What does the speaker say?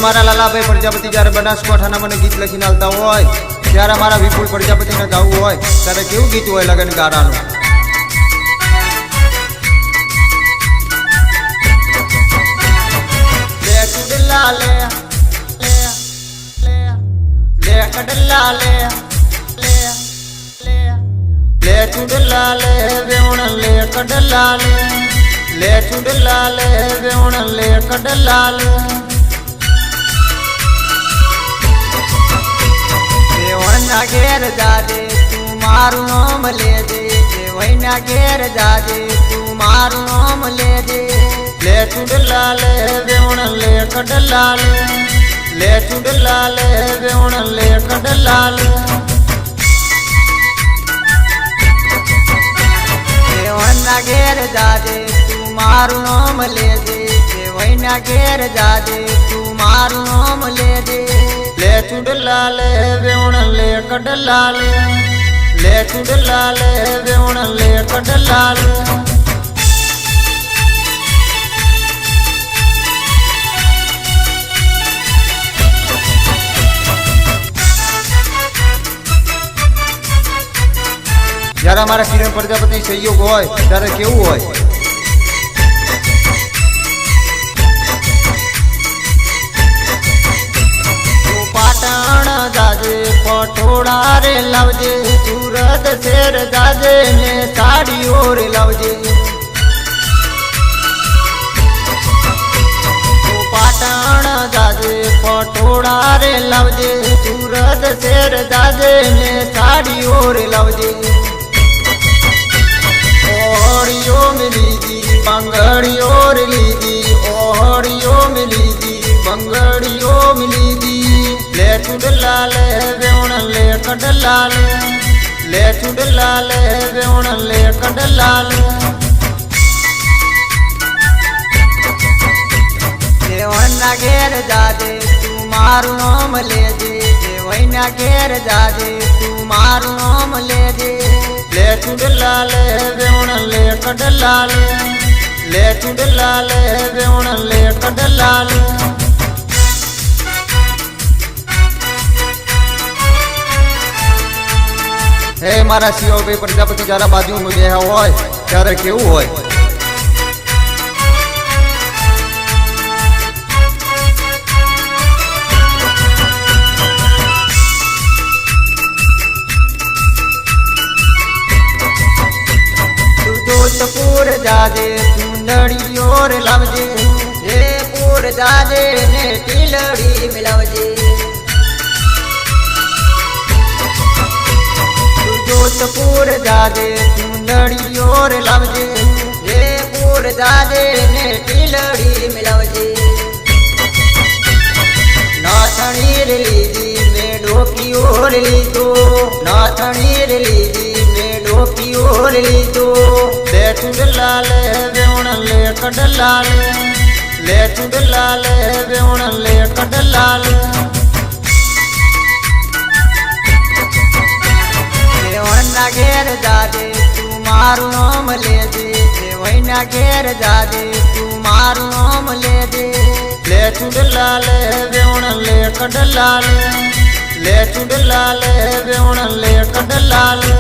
मारा लालाभाई प्रजापति જ્યારે બનાસકાંઠાના મને ગીત લખીને આલતા હોય ત્યારે મારા વિપુલ પ્રજાપતિને ગાવું હોય ત્યારે કેવું ગીત હોય લગન ગારાનું લે કડલા લે લે કડલા લે લે ચુડલા લે વેણ લે કડલા લે ચુડલા લે વેણ લે કડલા લે દેવના ઘેર જાજે તું મારું નામ લેજે દેવના ઘેર જાજે તું મારું નામ લેજે લે ચુડલા લે વેણ લે કડલા લે ચુડલા લે વેણ લે કડલા લે દેવના ઘેર જાજે તું મારું નામ લેજે દેવના ઘેર જાજે તું મારું નામ લેજે લે ચુડલા લે વેણ લે કડલા લે ચુડલા લે વેણ લે કડલા લે જ્યારે અમારા કિરણ પ્રજાપતિ સહયોગ હોય ત્યારે કેવું હોય તું પાટણ જાજે પટોળા રે લાવજે સુરત શેર જાજે ને સાડીઓ રે લાવજે તું પાટણ જાજે પટોળા રે લાવજે સુરત શેર જાજે ને સાડીઓ રે લાવજે ओहड़ियो मिली दी बंगड़ियो ली दी ओहड़ियो मिली दी बंगड़ियो मिली दी ले चुडला ले वेण ले कड़ला ले चुडला ले वेण ले कड़ला ले देवना घेर जाजे तू मारू नाम लेजे देवना घेर जाजे तू मारू नाम लेजे ले चुडला ले वेण ले कड़ला ले चुडला ले वेण ले कड़ला ले हे मारा शिवभाई प्रजापति जरा बाजू में बेहा होय त्यारे केवुं होय जोधपुर जाजे सुंदड़ियो रे लावजे जयपुर जाजे ने टीलड़ी मिलावजे जोधपुर जाजे सुंदड़ियो रे लावजे जयपुर जाजे ने टीलड़ी मिलावजे नाथणी रे लीधी में डोकी ओर लीधो नाथणी रे लीधी में डोकी ओर लीधो ले चुडला ले वेण ले कड़ला ले चुडला ले वेण ले कड़ला ले देवना घेर जाजे तू मारू नाम लेजे देवना घेर जाजे तू मारू नाम लेजे ले चुडला ले वेण ले कड़ला ले चुडला ले वेण ले कड़ला ले